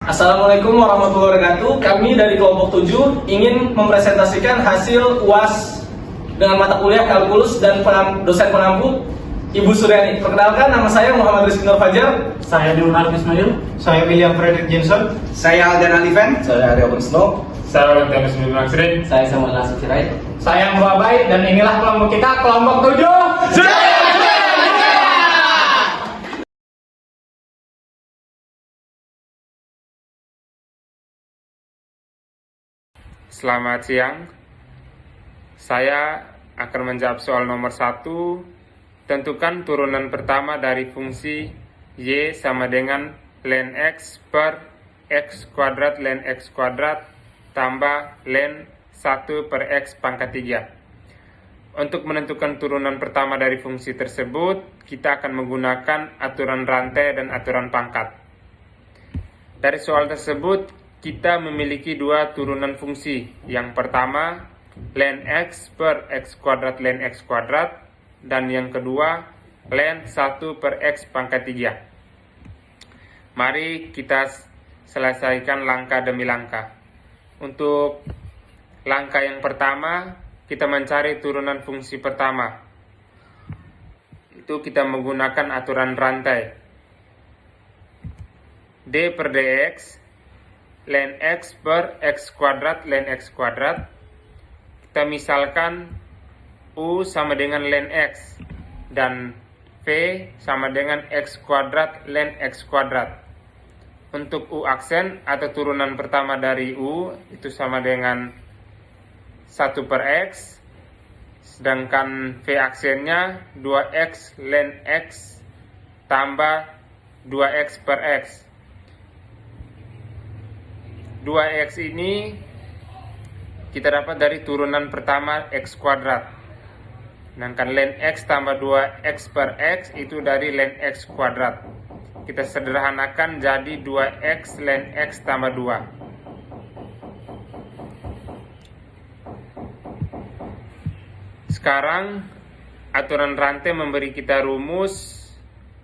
Assalamualaikum warahmatullahi wabarakatuh. Kami dari kelompok 7 ingin mempresentasikan hasil UAS dengan mata kuliah kalkulus dan dosen penampu Ibu Suryani. Perkenalkan, nama saya Muhammad Rizky Nur Fajar. Saya Diunar Ismail. Saya William Frederick Jensen. Saya Alden Aliven. Saya Arya Snow. Saya Valentianus Sri. Saya Samuel Nasir Sirait. Saya Mbak Baik, dan inilah kelompok kita, kelompok 7. Selamat siang. Saya akan menjawab soal nomor 1. Tentukan turunan pertama dari fungsi Y sama dengan ln X per X kuadrat ln X kuadrat tambah ln 1 per X pangkat 3. Untuk menentukan turunan pertama dari fungsi tersebut, kita akan menggunakan aturan rantai dan aturan pangkat. Dari soal tersebut, kita memiliki dua turunan fungsi. Yang pertama, ln X per X kuadrat ln X kuadrat, dan yang kedua, ln 1 per X pangkat 3. Mari kita selesaikan langkah demi langkah. Untuk langkah yang pertama, kita mencari turunan fungsi pertama. Itu kita menggunakan aturan rantai. D per dx ln X per X kuadrat ln X kuadrat. Kita misalkan U sama dengan ln X dan V sama dengan X kuadrat ln X kuadrat. Untuk U aksen atau turunan pertama dari U itu sama dengan 1 per X, sedangkan V aksennya 2X ln X tambah 2X per X. 2X ini kita dapat dari turunan pertama X kuadrat. Sedangkan ln X tambah 2X per X itu dari ln X kuadrat. Kita sederhanakan jadi 2X ln X tambah 2. Sekarang aturan rantai memberi kita rumus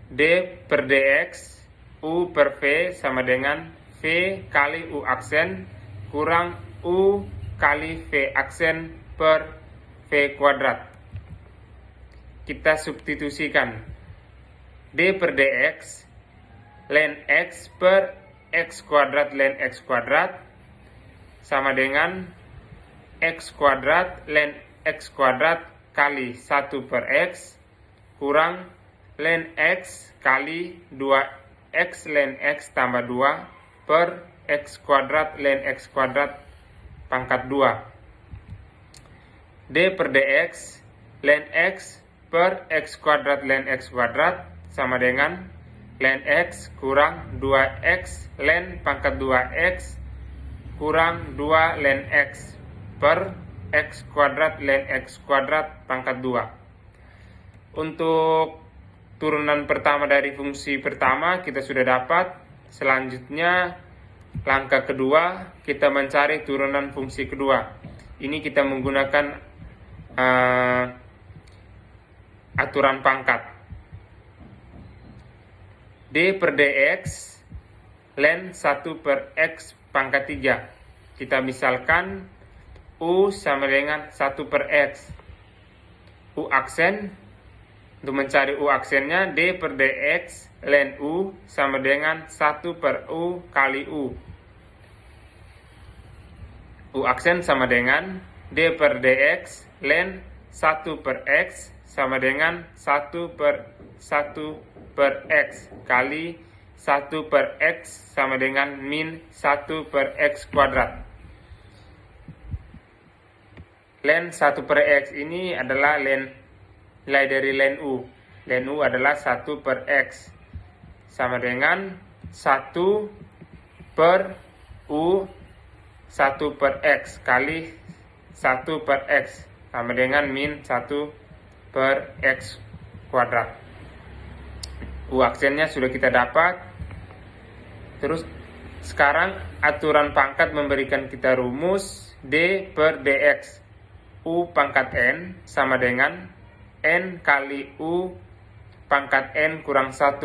D per dx U per V sama dengan V kali U aksen kurang U kali V aksen per V kuadrat. Kita substitusikan D per dx ln X per X kuadrat ln X kuadrat sama dengan X kuadrat ln X kuadrat kali 1 per X kurang ln X kali 2X ln X tambah 2 per X kuadrat ln X kuadrat pangkat 2. D per dx ln X per X kuadrat ln X kuadrat sama dengan ln X kurang 2X ln pangkat 2X kurang 2 ln X per X kuadrat ln X kuadrat pangkat 2. Untuk turunan pertama dari fungsi pertama kita sudah dapat. Selanjutnya langkah kedua, kita mencari turunan fungsi kedua. Ini kita menggunakan aturan pangkat. D per dx ln 1 per X pangkat 3. Kita misalkan U sama dengan 1 per X. U aksen, untuk mencari U aksennya D per dx ln U sama dengan 1 per U kali U. U aksen sama dengan D per dx ln 1 per X sama dengan 1 per 1 per X kali 1 per X sama dengan min 1 per X kuadrat. Ln 1 per X ini adalah nilai dari ln U. Ln U adalah 1 per X sama dengan 1 per U 1 per X kali 1 per X sama dengan min 1 per X kuadrat. U aksennya sudah kita dapat. Terus sekarang aturan pangkat memberikan kita rumus D per dx U pangkat N sama dengan N kali U pangkat N kurang 1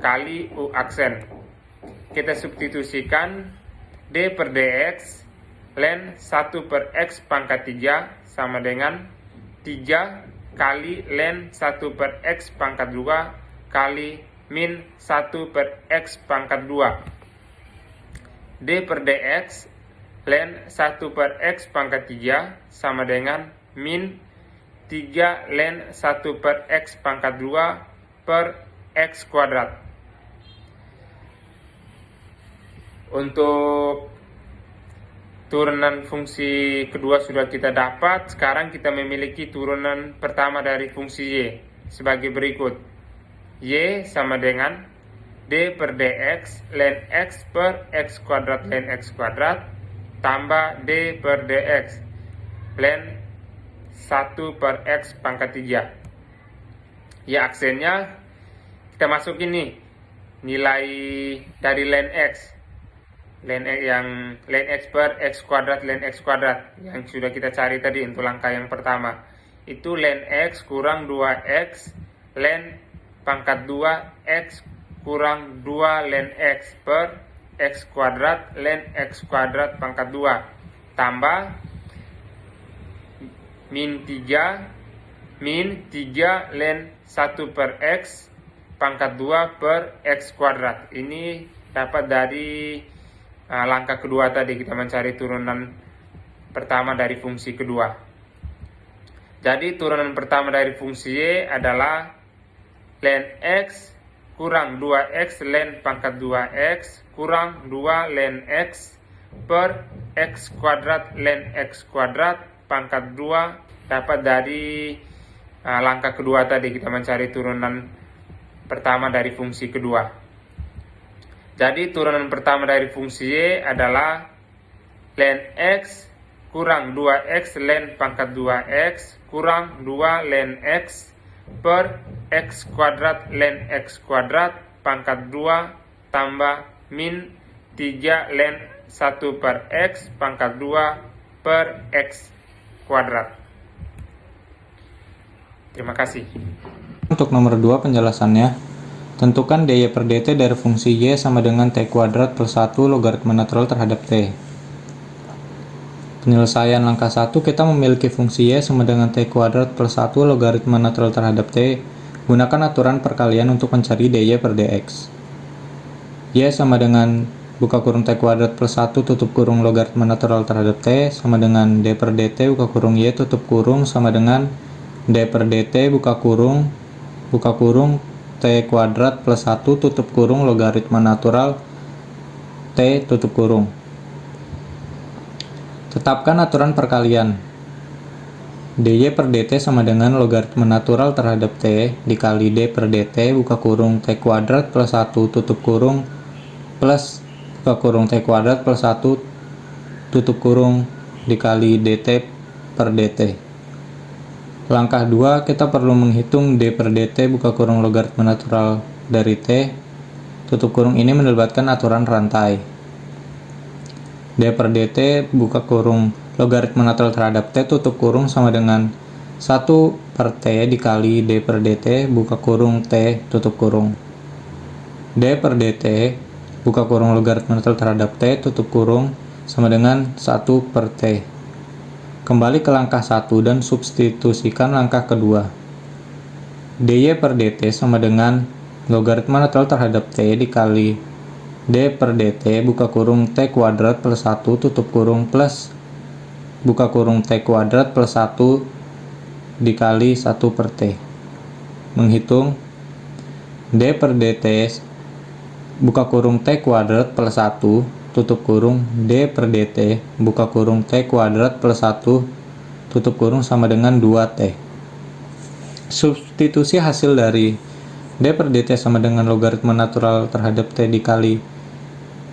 kali U aksen. kita substitusikan D per dx ln 1 per x pangkat 3 sama dengan 3 kali ln 1 per x pangkat 2 kali min 1 per x pangkat 2. D per dx ln 1 per x pangkat 3 sama dengan min 3 ln 1 per x pangkat 2 per x kuadrat. Untuk turunan fungsi kedua sudah kita dapat. Sekarang kita memiliki turunan pertama dari fungsi y sebagai berikut. Y sama dengan D per dx ln x per x kuadrat ln x kuadrat tambah D per dx ln 1 per x pangkat 3. Ya, aksennya kita masukin nih nilai dari ln x. Ln x per x kuadrat ln x kuadrat yang sudah kita cari tadi untuk langkah yang pertama. Itu ln x kurang 2x ln pangkat 2x kurang 2 ln x per x kuadrat ln x kuadrat pangkat 2 tambah min 3 ln 1 per x pangkat 2 per x kuadrat. Ini dapat dari langkah kedua tadi, kita mencari turunan pertama dari fungsi kedua. Jadi turunan pertama dari fungsi y adalah ln x kurang 2x ln pangkat 2x kurang 2 ln x per x kuadrat ln x kuadrat pangkat 2 dapat dari langkah kedua tadi, kita mencari turunan pertama dari fungsi kedua. Jadi turunan pertama dari fungsi y adalah ln x kurang 2x ln pangkat 2x kurang 2 ln x per x kuadrat ln x kuadrat pangkat 2 tambah min 3 ln 1 per x pangkat 2 per x kuadrat. Terima kasih. Untuk nomor 2 penjelasannya. Tentukan dy per dt dari fungsi y sama dengan t kuadrat plus 1 logaritma natural terhadap t. Penyelesaian langkah 1, kita memiliki fungsi y sama dengan t kuadrat plus 1 logaritma natural terhadap t. Gunakan aturan perkalian untuk mencari dy per dx. Y sama dengan buka kurung t kuadrat plus 1 tutup kurung logaritma natural terhadap t sama dengan d per dt buka kurung y tutup kurung sama dengan d per dt buka kurung t kuadrat plus 1 tutup kurung logaritma natural t tutup kurung. Tetapkan aturan perkalian. dy per dt sama dengan logaritma natural terhadap t dikali d per dt buka kurung t kuadrat plus 1 tutup kurung plus buka kurung t kuadrat plus 1 tutup kurung dikali dt per dt. Langkah 2, kita perlu menghitung d per dt buka kurung logaritma natural dari t tutup kurung ini melibatkan aturan rantai. D per dt buka kurung logaritma natural terhadap t tutup kurung sama dengan 1 per t dikali d per dt buka kurung t tutup kurung. D per dt buka kurung logaritma natural terhadap t tutup kurung sama dengan 1 per t. Kembali ke langkah 1 dan substitusikan langkah kedua. dy per dt sama dengan logaritma natural terhadap t dikali d per dt buka kurung t kuadrat plus 1 tutup kurung plus buka kurung t kuadrat plus 1 dikali 1 per t. Menghitung d per dt buka kurung t kuadrat plus 1 tutup kurung d per dt buka kurung t kuadrat plus 1 tutup kurung sama dengan 2t. Substitusi hasil dari d per dt sama dengan logaritma natural terhadap t dikali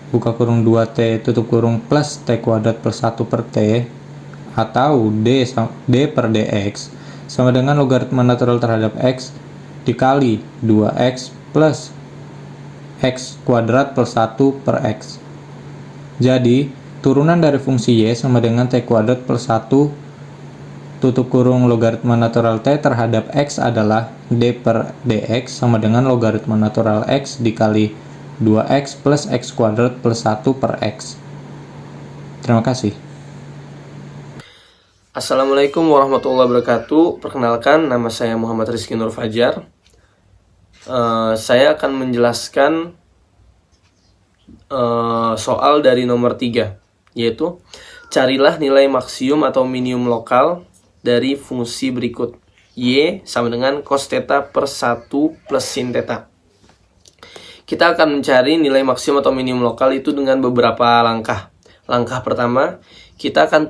buka kurung 2t tutup kurung plus t kuadrat plus 1 per t atau d per dx sama dengan logaritma natural terhadap x dikali 2x plus x kuadrat plus 1 per x. Jadi, turunan dari fungsi y sama dengan t kuadrat plus 1 tutup kurung logaritma natural t terhadap x adalah d per dx sama dengan logaritma natural x dikali 2x plus x kuadrat plus 1 per x. Terima kasih. Assalamualaikum warahmatullahi wabarakatuh. Perkenalkan, nama saya Muhammad Rizky Nur Fajar. Saya akan menjelaskan soal dari nomor 3, yaitu carilah nilai maksimum atau minimum lokal dari fungsi berikut. Y sama dengan cos theta per 1 plus sin theta. Kita akan mencari nilai maksimum atau minimum lokal itu dengan beberapa langkah. Langkah pertama, kita akan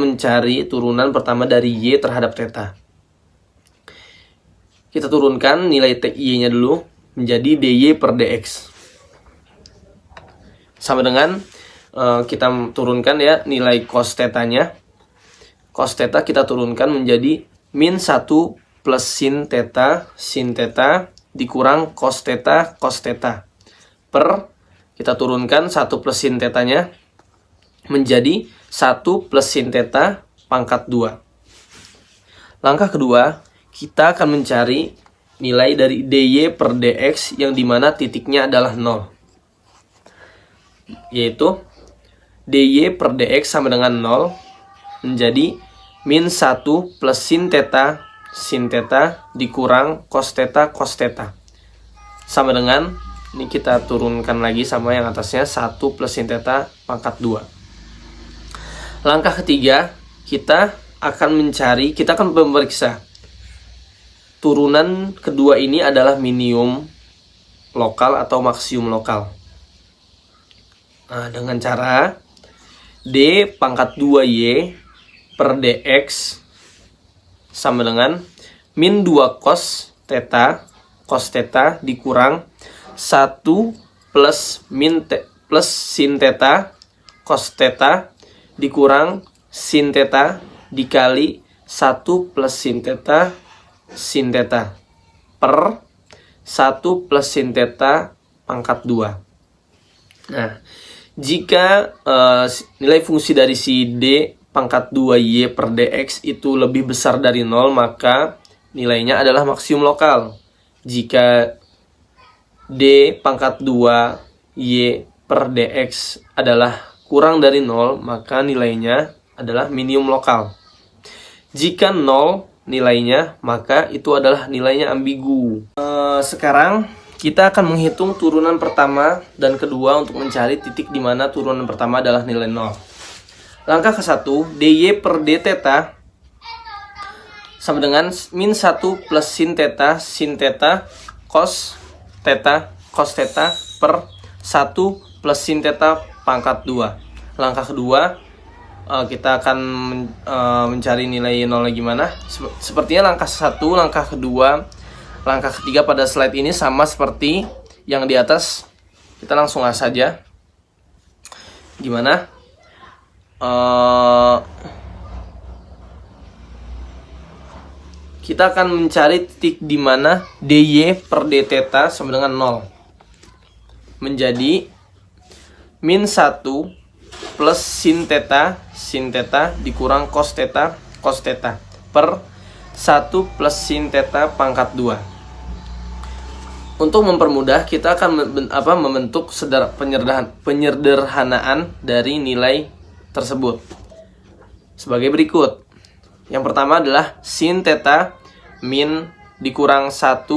mencari turunan pertama dari Y terhadap theta. Kita turunkan nilai Y-nya dulu menjadi dy per dx. Sama dengan kita turunkan ya nilai cos theta-nya. Cos theta kita turunkan menjadi min 1 plus sin theta dikurang cos theta per, kita turunkan 1 plus sin theta-nya menjadi 1 plus sin theta pangkat 2. Langkah kedua, kita akan mencari nilai dari dy per dx yang dimana titiknya adalah 0, yaitu dy per dx sama dengan 0 menjadi min 1 plus sin theta dikurang cos theta sama dengan, ini kita turunkan lagi sama yang atasnya, 1 plus sin theta pangkat 2. Langkah ketiga, kita akan memeriksa turunan kedua ini adalah minimum lokal atau maksimum lokal. Nah, dengan cara d pangkat 2y per dx sama dengan min 2 cos theta dikurang 1 plus sin theta cos theta dikurang sin theta dikali 1 plus sin theta per 1 plus sin theta pangkat 2. Nah, jika nilai fungsi dari si d pangkat 2y per dx itu lebih besar dari 0, maka nilainya adalah maksimum lokal. Jika d pangkat 2y per dx adalah kurang dari 0, maka nilainya adalah minimum lokal. Jika 0 nilainya, maka itu adalah nilainya ambigu. Sekarang kita akan menghitung turunan pertama dan kedua untuk mencari titik di mana turunan pertama adalah nilai 0. Langkah ke-1, dy per d theta sama dengan min 1 plus sin theta cos theta per 1 plus sin theta pangkat 2. Langkah kedua, kita akan mencari nilai 0 gimana. Sepertinya langkah 1, langkah kedua, langkah ketiga pada slide ini sama seperti yang di atas. Kita langsung saja. Gimana? Kita akan mencari titik di mana dy per d theta sama dengan 0 menjadi min 1 plus sin theta dikurang cos theta per 1 plus sin theta pangkat 2. Untuk mempermudah, kita akan membentuk penyederhanaan dari nilai tersebut sebagai berikut. Yang pertama adalah sin theta min dikurang 1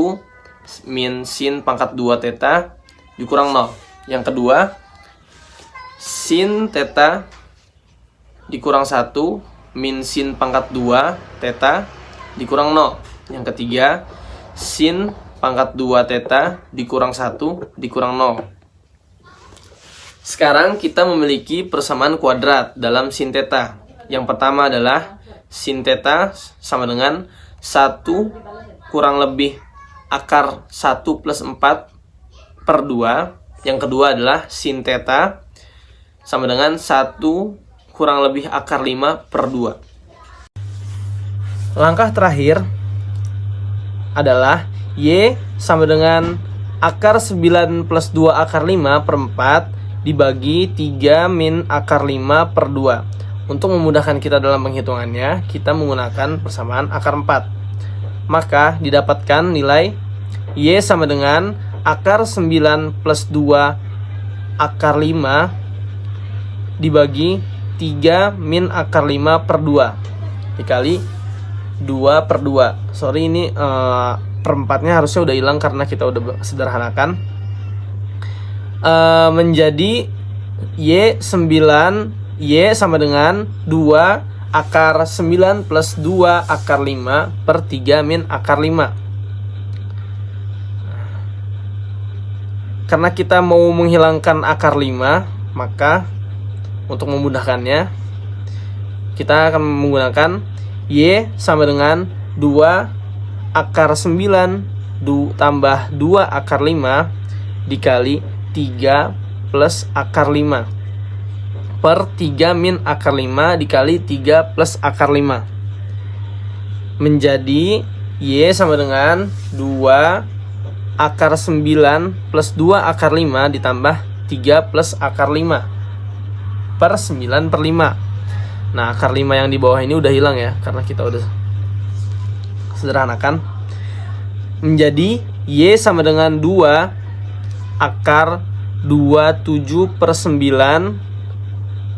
min sin pangkat 2 theta dikurang 0. Yang kedua, sin theta dikurang 1 min sin pangkat 2 theta dikurang 0. Yang ketiga, sin pangkat 2 theta dikurang 1 dikurang 0. Sekarang kita memiliki persamaan kuadrat dalam sin theta. Yang pertama adalah sin theta sama dengan 1 kurang lebih akar 1 plus 4 per 2. Yang kedua adalah sin theta sama dengan 1 kurang lebih akar 5 per 2. Langkah terakhir adalah y sama dengan akar 9 plus 2 akar 5 per 4 dibagi 3 min akar 5 per 2. Untuk memudahkan kita dalam penghitungannya, kita menggunakan persamaan akar 4. Maka didapatkan nilai y sama dengan akar 9 plus 2 akar 5 dibagi 3 min akar 5 per 2 dikali 2 per 2. Sorry, ini perempatnya harusnya udah hilang karena kita udah sederhanakan. Menjadi Y sama dengan 2 akar 9 plus 2 akar 5 per 3 min akar 5. Karena kita mau menghilangkan akar 5, maka untuk memudahkannya kita akan menggunakan Y sama dengan 2 akar 9 tambah 2 akar 5 dikali 3 plus akar 5 per 3 min akar 5 dikali 3 plus akar 5. Menjadi Y sama dengan 2 akar 9 plus 2 akar 5 ditambah 3 plus akar 5 per 9 per 5. Nah, akar 5 yang di bawah ini udah hilang ya, karena kita udah sederhanakan. Menjadi Y sama dengan 2 akar 27 per 9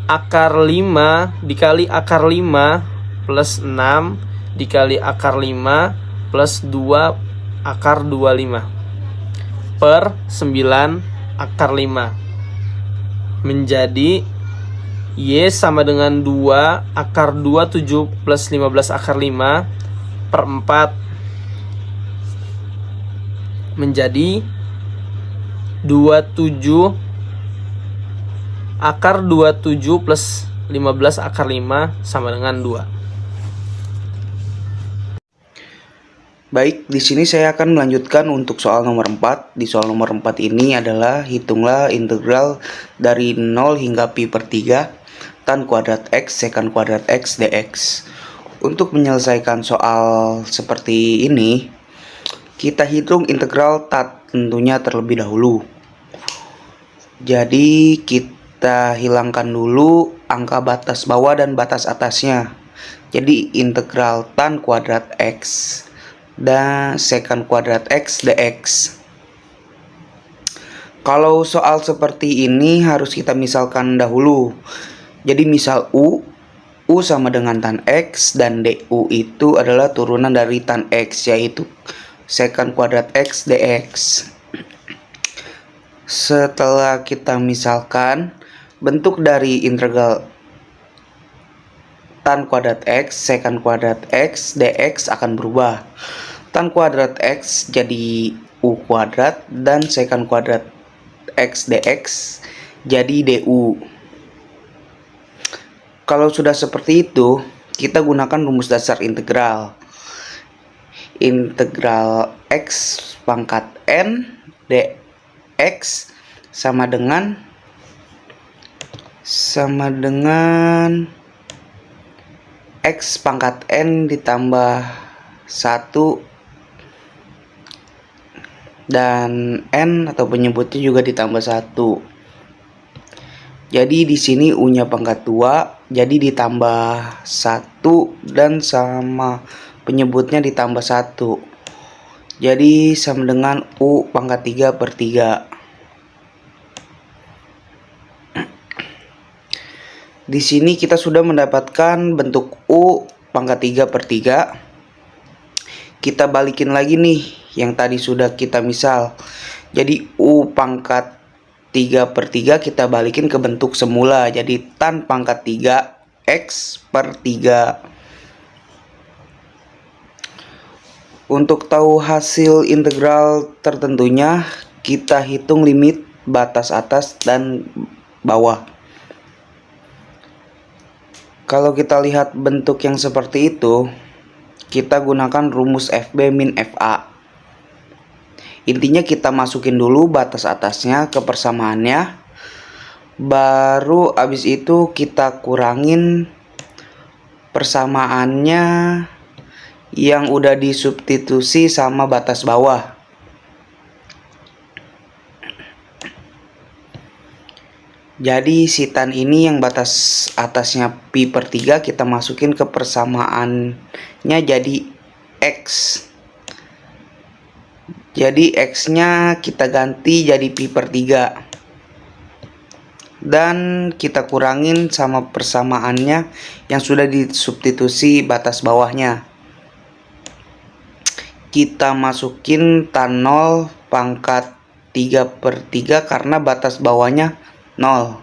akar 5 dikali akar 5 plus 6 dikali akar 5 plus 2 akar 25 per 9 akar 5. Menjadi Y sama dengan 2 akar 27 plus 15 akar 5 per 4 menjadi 27 akar 27 plus 15 akar 5 sama dengan 2. Baik, di sini saya akan melanjutkan untuk soal nomor 4. Di soal nomor 4 ini adalah hitunglah integral dari 0 hingga pi per 3 tan kuadrat x sekant kuadrat x dx. Untuk menyelesaikan soal seperti ini, kita hitung integral tentunya terlebih dahulu. Jadi kita hilangkan dulu angka batas bawah dan batas atasnya. Jadi integral tan kuadrat x dan sekant kuadrat x dx. Kalau soal seperti ini harus kita misalkan dahulu. Jadi misal U sama dengan tan x dan du itu adalah turunan dari tan x, yaitu sekant kuadrat x dx. Setelah kita misalkan, bentuk dari integral tan kuadrat x sekant kuadrat x dx akan berubah. Tan kuadrat x jadi u kuadrat dan sekant kuadrat x dx jadi du. Kalau sudah seperti itu, kita gunakan rumus dasar integral. Integral x pangkat n dx sama dengan x pangkat n ditambah 1 dan n atau penyebutnya juga ditambah 1. Jadi di sini u-nya pangkat 2, jadi ditambah 1 dan sama penyebutnya ditambah 1. Jadi sama dengan u pangkat 3 per 3. Di sini kita sudah mendapatkan bentuk u pangkat 3 per 3. Kita balikin lagi nih yang tadi sudah kita misal. Jadi u pangkat 3 per 3 kita balikin ke bentuk semula. Jadi tan pangkat 3 x per 3. Untuk tahu hasil integral tertentunya, kita hitung limit batas atas dan bawah. Kalau kita lihat bentuk yang seperti itu, kita gunakan rumus FB min FA. Intinya kita masukin dulu batas atasnya ke persamaannya, baru abis itu kita kurangin persamaannya yang udah disubstitusi sama batas bawah. Jadi si tan ini yang batas atasnya pi per 3 kita masukin ke persamaannya jadi x. Jadi X-nya kita ganti jadi Pi per 3. Dan kita kurangin sama persamaannya yang sudah disubstitusi batas bawahnya. Kita masukin tan 0 pangkat 3 per 3 karena batas bawahnya 0.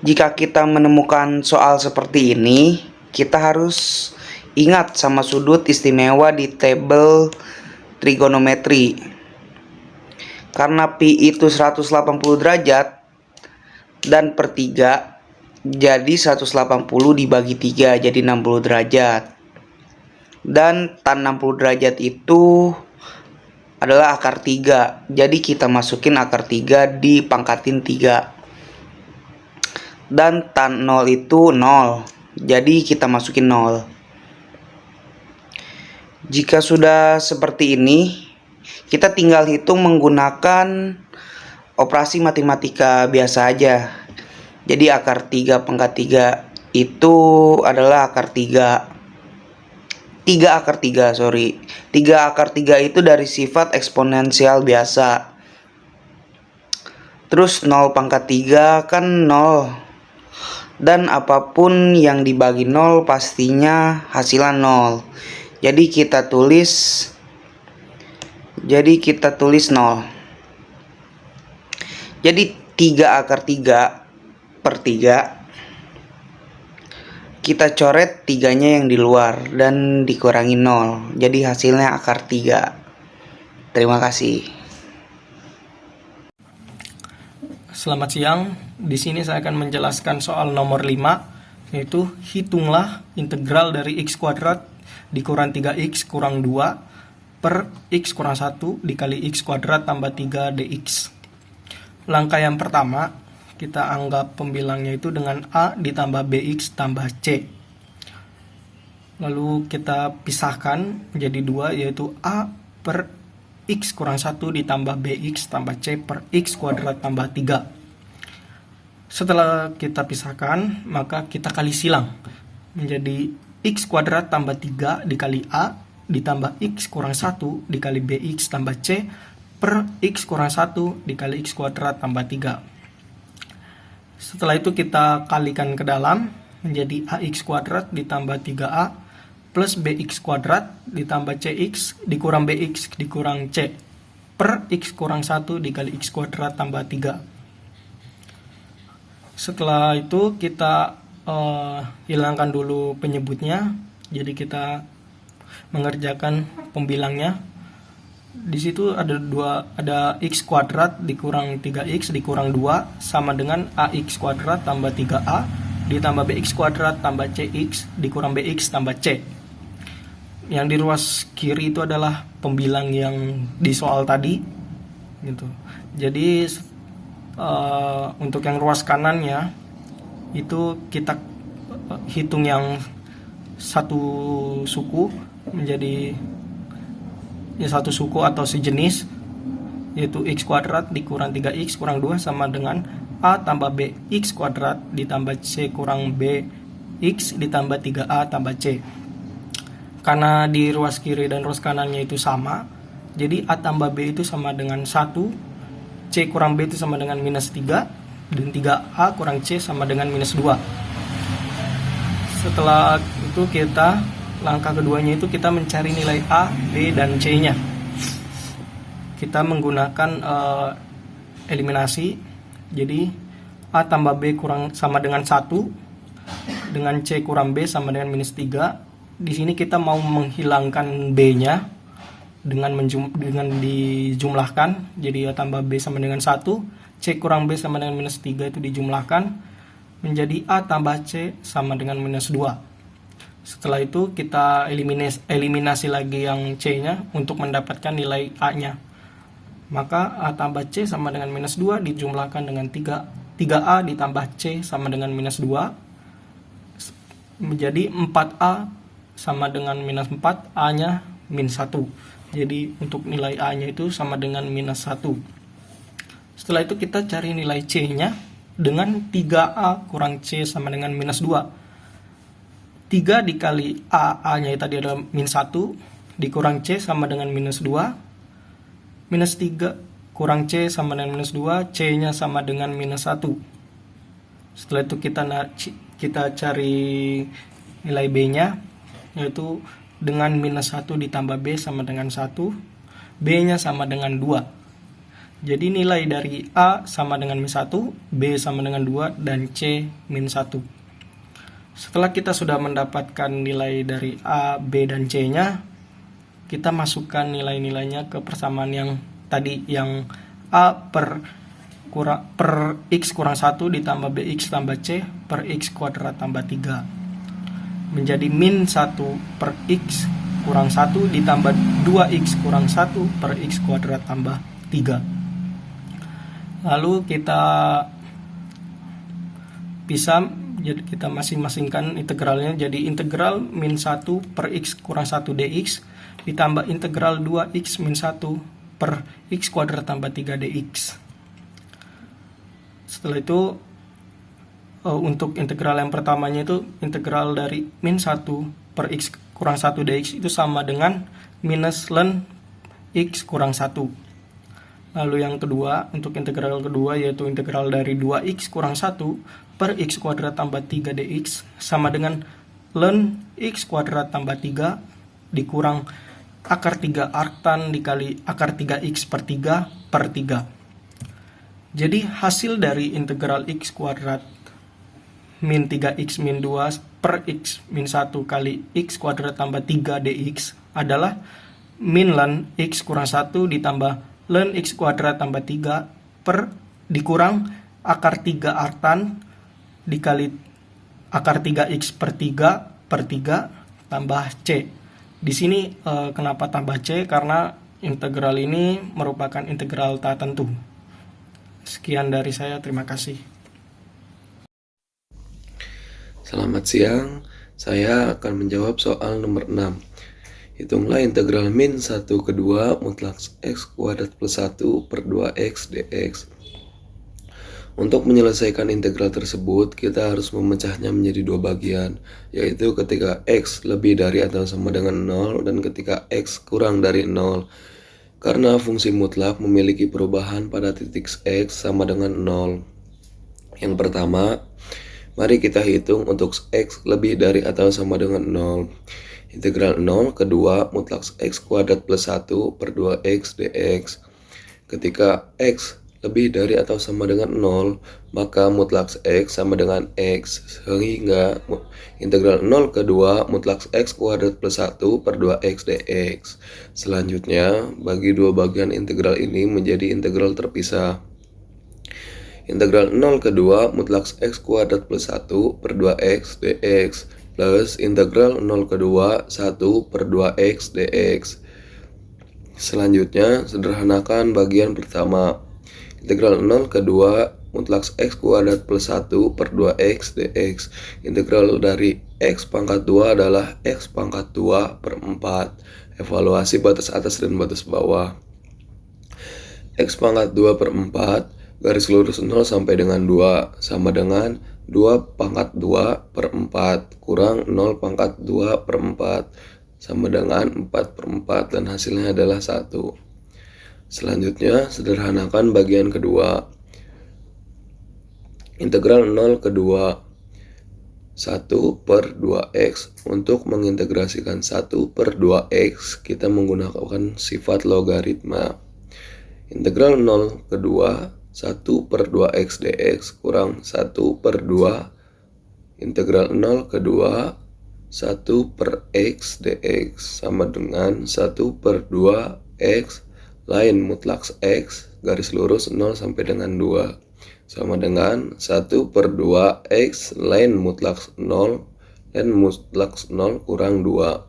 Jika kita menemukan soal seperti ini, kita harus ingat sama sudut istimewa di tabel trigonometri. Karena pi itu 180 derajat dan per 3, jadi 180 dibagi 3 jadi 60 derajat. Dan tan 60 derajat itu adalah akar 3. Jadi kita masukin akar 3 dipangkatin 3. Dan tan 0 itu 0. Jadi kita masukin 0. Jika sudah seperti ini, kita tinggal hitung menggunakan operasi matematika biasa aja. Jadi akar 3 pangkat 3 itu adalah akar 3. 3 akar 3, sorry. 3 akar 3 itu dari sifat eksponensial biasa. Terus 0 pangkat 3 kan 0. Dan apapun yang dibagi 0 pastinya hasilnya 0. Jadi kita tulis 0. Jadi 3 akar 3 per 3, kita coret 3-nya yang di luar dan dikurangi 0. Jadi hasilnya akar 3. Terima kasih. Selamat siang. Di sini saya akan menjelaskan soal nomor 5, yaitu hitunglah integral dari x kuadrat dikurang 3x kurang 2 per x kurang 1 dikali x kuadrat tambah 3 dx. Langkah yang pertama, kita anggap pembilangnya itu dengan A ditambah BX tambah C. Lalu kita pisahkan menjadi 2, yaitu A per X kurang 1 ditambah BX tambah C per X kuadrat tambah 3. Setelah kita pisahkan, maka kita kali silang menjadi X kuadrat tambah 3 dikali A ditambah X kurang 1 dikali BX tambah C per X kurang 1 dikali X kuadrat tambah 3. Setelah itu kita kalikan ke dalam menjadi AX kuadrat ditambah 3A plus BX kuadrat ditambah CX dikurang BX dikurang C per X kurang 1 dikali X kuadrat tambah 3. Setelah itu kita hilangkan dulu penyebutnya. Jadi kita mengerjakan pembilangnya. Di situ ada x kuadrat dikurang 3x dikurang 2 sama dengan ax kuadrat tambah 3a ditambah bx kuadrat tambah cx dikurang bx tambah c. Yang di ruas kiri itu adalah pembilang yang di soal tadi gitu. Jadi untuk yang ruas kanannya itu kita hitung yang satu suku menjadi satu suku atau sejenis, yaitu x kuadrat dikurang 3x kurang 2 sama dengan a tambah bx kuadrat ditambah c kurang bx ditambah 3a tambah c. Karena di ruas kiri dan ruas kanannya itu sama, jadi a tambah b itu sama dengan 1, c kurang b itu sama dengan minus 3, dan 3a kurang c sama dengan minus 2. Setelah itu langkah keduanya itu kita mencari nilai A, B, dan C-nya. Kita menggunakan eliminasi. Jadi A tambah B sama dengan 1, dengan C kurang B sama dengan minus 3. Di sini kita mau menghilangkan B-nya dengan dijumlahkan. Jadi A tambah B sama dengan 1, C kurang B sama dengan minus 3 itu dijumlahkan menjadi A tambah C sama dengan minus 2. Setelah itu kita eliminasi lagi yang C-nya untuk mendapatkan nilai A-nya. Maka A tambah C sama dengan minus 2 dijumlahkan dengan 3A ditambah C sama dengan minus 2 menjadi 4A sama dengan minus 4, A-nya min 1. Jadi untuk nilai A-nya itu sama dengan minus 1. Setelah itu kita cari nilai C-nya dengan 3A kurang C sama dengan minus 2. 3 dikali A nya tadi adalah min 1, dikurang C sama dengan minus 2, minus 3 kurang C sama dengan minus 2, C nya sama dengan minus 1. Setelah itu kita cari nilai B nya, yaitu dengan minus 1 ditambah B sama dengan 1, B nya sama dengan 2. Jadi nilai dari A sama dengan min 1, B sama dengan 2, dan C min 1. Setelah kita sudah mendapatkan nilai dari A, B, dan C-nya, kita masukkan nilai-nilainya ke persamaan yang tadi, yang A per X kurang 1 ditambah BX tambah C per X kuadrat tambah 3. Menjadi min 1 per X kurang 1 ditambah 2X kurang 1 per X kuadrat tambah 3. Lalu kita bisa, jadi kita masing-masingkan integralnya, jadi integral min 1 per X kurang 1 dx ditambah integral 2X min 1 per X kuadrat tambah 3 dx. Setelah itu untuk integral yang pertamanya itu integral dari min 1 per X kurang 1 dx itu sama dengan minus ln X kurang 1. Lalu yang kedua, untuk integral kedua yaitu integral dari 2X kurang 1 per X kuadrat tambah 3 dx sama dengan ln X kuadrat tambah 3 dikurang akar 3 arctan dikali akar 3X per 3 per 3. Jadi hasil dari integral X kuadrat min 3X min 2 per X min 1 kali X kuadrat tambah 3 dx adalah min ln X kurang 1 ditambah ln X kuadrat tambah 3 per dikurang akar 3 arctan dikali akar 3X per 3 per 3 tambah C. Di sini kenapa tambah C? Karena integral ini merupakan integral tak tentu. Sekian dari saya, terima kasih. Selamat siang, saya akan menjawab soal nomor 6. Hitunglah integral min 1 ke 2 mutlak X kuadrat plus 1 per 2X dx. Untuk menyelesaikan integral tersebut, kita harus memecahnya menjadi dua bagian, yaitu ketika X lebih dari atau sama dengan 0 dan ketika X kurang dari 0. Karena fungsi mutlak memiliki perubahan pada titik X sama dengan 0. Yang pertama, mari kita hitung untuk X lebih dari atau sama dengan 0. Integral 0 ke 2 mutlak X kuadrat plus 1 per 2X dx. Ketika X lebih dari atau sama dengan 0, maka mutlak X sama dengan X, sehingga integral 0 ke 2 mutlak X kuadrat plus 1 per 2X dx. Selanjutnya, bagi dua bagian integral ini menjadi integral terpisah. Integral 0 ke 2 mutlak X kuadrat plus 1 per 2X dx plus integral 0 ke 2 1 per 2X dx. Selanjutnya, sederhanakan bagian pertama. Integral 0 ke 2 mutlak X kuadrat plus 1 per 2X dx. Integral dari X pangkat 2 adalah X pangkat 2 per 4. Evaluasi batas atas dan batas bawah. X pangkat 2 per 4 garis lurus 0 sampai dengan 2 sama dengan 2 pangkat 2 per 4 kurang 0 pangkat 2 per 4 sama dengan 4 per 4 dan hasilnya adalah 1. Selanjutnya, sederhanakan bagian kedua. Integral 0 ke 2 1 per 2x. Untuk mengintegrasikan 1 per 2x, kita menggunakan sifat logaritma. Integral 0 ke 2 1 per 2x dx kurang 1 per 2 integral 0 ke 2 1 per x dx sama dengan 1 per 2x lain mutlak x garis lurus 0 sampai dengan 2 sama dengan 1 per 2x lain mutlak 0 dan mutlak 0 kurang 2.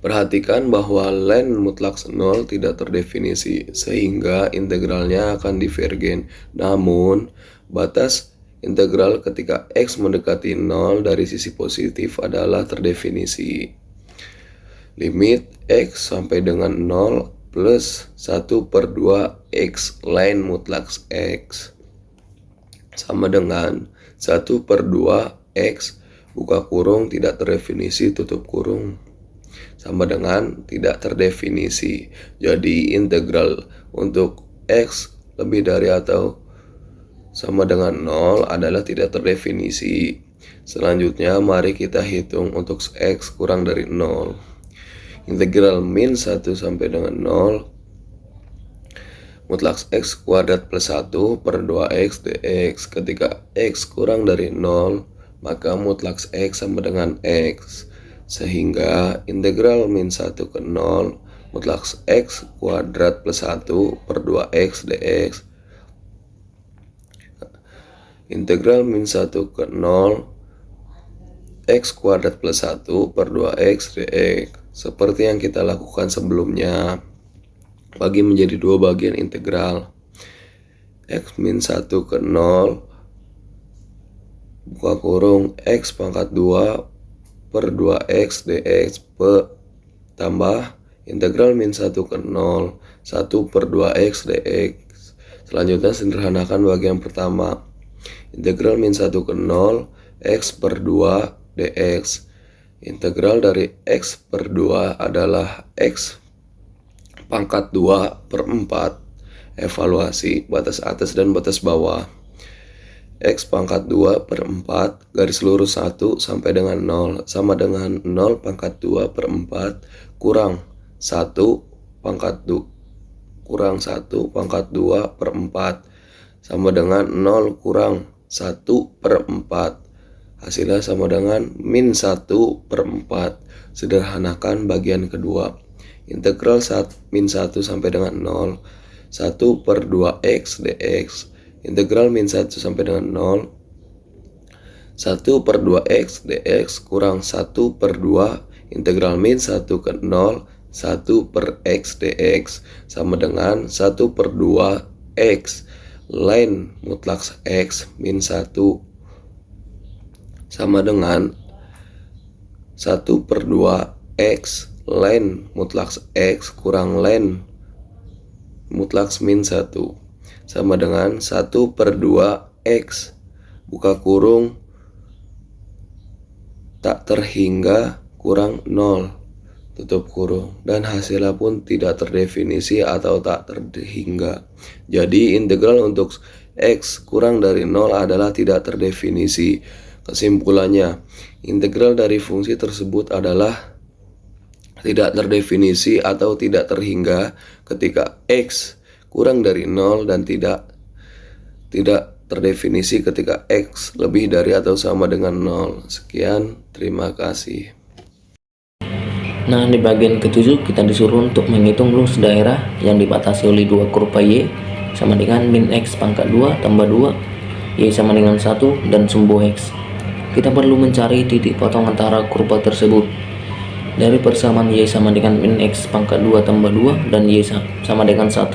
Perhatikan bahwa len mutlak 0 tidak terdefinisi, sehingga integralnya akan divergen. Namun, batas integral ketika x mendekati 0 dari sisi positif adalah terdefinisi. Limit x sampai dengan 0 plus 1 per 2x len mutlak x sama dengan 1 per 2x buka kurung tidak terdefinisi tutup kurung sama dengan tidak terdefinisi. Jadi integral untuk X lebih dari atau sama dengan 0 adalah tidak terdefinisi. Selanjutnya mari kita hitung untuk X kurang dari 0. Integral min 1 sampai dengan 0 mutlak X kuadrat plus 1 per 2X dx. Ketika X kurang dari 0 maka mutlak X sama dengan X, sehingga integral min 1 ke 0 mutlak X kuadrat plus 1 per 2X dx. Integral min 1 ke 0 X kuadrat plus 1 per 2X dx. Seperti yang kita lakukan sebelumnya, bagi menjadi dua bagian integral. X min 1 ke 0 buka kurung X pangkat 2 per 2X dx tambah integral min 1 ke 0 1 per 2X dx. Selanjutnya sederhanakan bagian pertama. Integral min 1 ke 0 X per 2 dx. Integral dari X per 2 adalah X pangkat 2 per 4. Evaluasi batas atas dan batas bawah. X pangkat 2 per 4 garis lurus 1 sampai dengan 0 sama dengan 0 pangkat 2 per 4 kurang 1 pangkat 2 kurang 1 pangkat 2 per 4 sama dengan 0 kurang 1 per 4. Hasilnya sama dengan min 1 per 4. Sederhanakan bagian kedua. Integral min 1 sampai dengan 0 1 per 2x dx. Integral min 1 sampai dengan 0 1 per 2x dx kurang 1 per 2 integral min 1 ke 0 1 per x dx sama dengan 1 per 2 x lain mutlak x min 1 sama dengan 1 per 2 x lain mutlak x kurang lain mutlak min 1 sama dengan 1 per 2 x buka kurung tak terhingga kurang 0 tutup kurung, dan hasilnya pun tidak terdefinisi atau tak terhingga. Jadi integral untuk x kurang dari 0 adalah tidak terdefinisi. Kesimpulannya, integral dari fungsi tersebut adalah tidak terdefinisi atau tidak terhingga ketika x kurang dari 0 dan tidak terdefinisi ketika x lebih dari atau sama dengan 0. Sekian, terima kasih. Nah, di bagian ketujuh kita disuruh untuk menghitung luas daerah yang dibatasi oleh dua kurva y sama dengan min x pangkat 2 tambah 2 y sama dengan 1 dan sumbu x. Kita perlu mencari titik potong antara kurva tersebut. Dari persamaan y sama dengan min x pangkat 2 tambah 2 dan y sama dengan 1,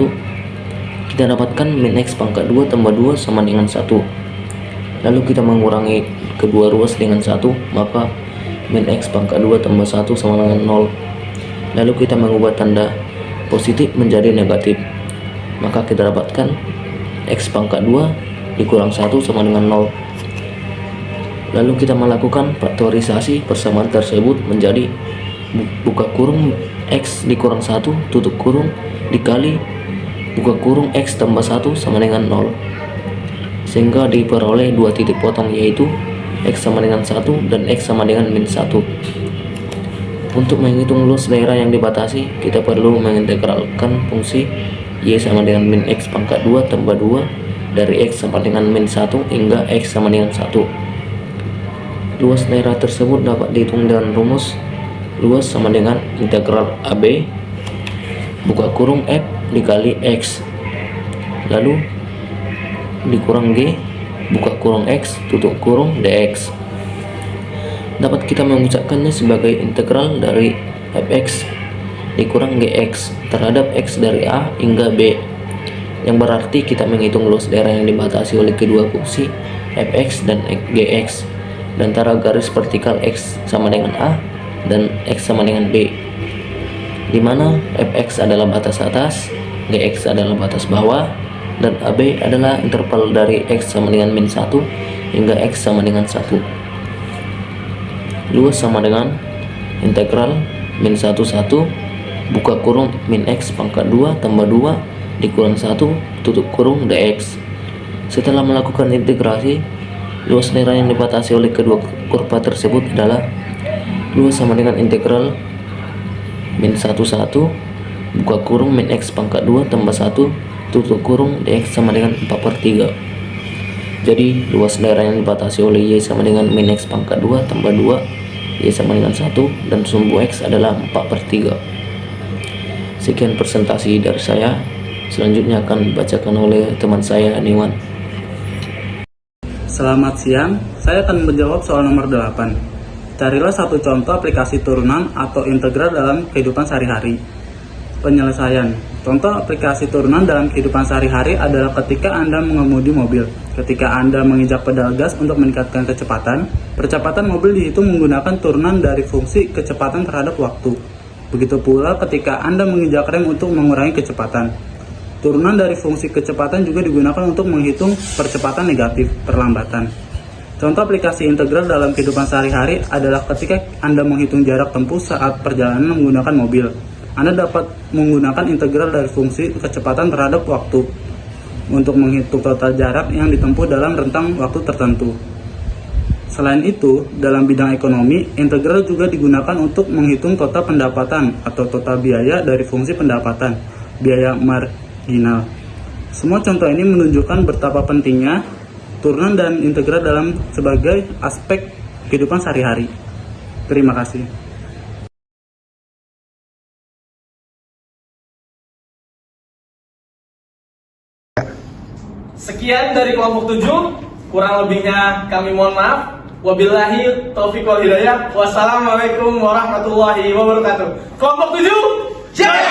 kita dapatkan min x pangkat 2 tambah 2 sama dengan 1. Lalu kita mengurangi kedua ruas dengan 1, maka min x pangkat 2 tambah 1 sama dengan 0. Lalu kita mengubah tanda positif menjadi negatif, maka kita dapatkan x pangkat 2 dikurang 1 sama dengan 0. Lalu kita melakukan faktorisasi persamaan tersebut menjadi buka kurung x dikurang 1 tutup kurung dikali buka kurung x tambah 1 sama dengan 0, sehingga diperoleh dua titik potong, yaitu x sama dengan 1 dan x sama dengan min 1. Untuk menghitung luas daerah yang dibatasi, kita perlu mengintegralkan fungsi y sama dengan min x pangkat 2 tambah 2 dari x sama dengan min 1 hingga x sama dengan 1. Luas daerah tersebut dapat dihitung dengan rumus luas sama dengan integral AB buka kurung f dikali x lalu dikurang g buka kurung x tutup kurung dx. Dapat kita mengucapkannya sebagai integral dari fx dikurang gx terhadap x dari a hingga b, yang berarti kita menghitung luas daerah yang dibatasi oleh kedua fungsi fx dan gx dan antara garis vertikal x sama dengan a dan x sama dengan b, di mana fx adalah batas atas, gx adalah batas bawah, dan AB adalah interval dari x sama dengan min 1 hingga x sama dengan 1. luas sama dengan integral min 1 buka kurung min x pangkat 2 tambah 2 dikurang 1 tutup kurung dx. Setelah melakukan integrasi, luas daerah yang dibatasi oleh kedua kurva tersebut adalah luas sama dengan integral min 1 buka kurung min x pangkat 2 tambah 1 tutup kurung dx sama dengan 4/3. Jadi luas daerah yang dibatasi oleh y sama dengan min x pangkat 2 tambah 2 y sama dengan 1 dan sumbu x adalah 4/3. Sekian presentasi dari saya. Selanjutnya akan dibacakan oleh teman saya Niwan. Selamat siang, saya akan menjawab soal nomor 8. Carilah satu contoh aplikasi turunan atau integral dalam kehidupan sehari-hari. Penyelesaian. Contoh aplikasi turunan dalam kehidupan sehari-hari adalah ketika Anda mengemudi mobil. Ketika Anda menginjak pedal gas untuk meningkatkan percepatan mobil dihitung menggunakan turunan dari fungsi kecepatan terhadap waktu. Begitu pula ketika Anda menginjak rem untuk mengurangi kecepatan. Turunan dari fungsi kecepatan juga digunakan untuk menghitung percepatan negatif, perlambatan. Contoh aplikasi integral dalam kehidupan sehari-hari adalah ketika Anda menghitung jarak tempuh saat perjalanan menggunakan mobil. Anda dapat menggunakan integral dari fungsi kecepatan terhadap waktu untuk menghitung total jarak yang ditempuh dalam rentang waktu tertentu. Selain itu, dalam bidang ekonomi, integral juga digunakan untuk menghitung total pendapatan atau total biaya dari fungsi pendapatan, biaya marginal. Semua contoh ini menunjukkan betapa pentingnya turunan dan integral dalam sebagai aspek kehidupan sehari-hari. Terima kasih. Sekian dari kelompok 7, kurang lebihnya kami mohon maaf. Wabillahi taufiq wal hidayah. Wassalamualaikum warahmatullahi wabarakatuh. Kelompok 7, jaya!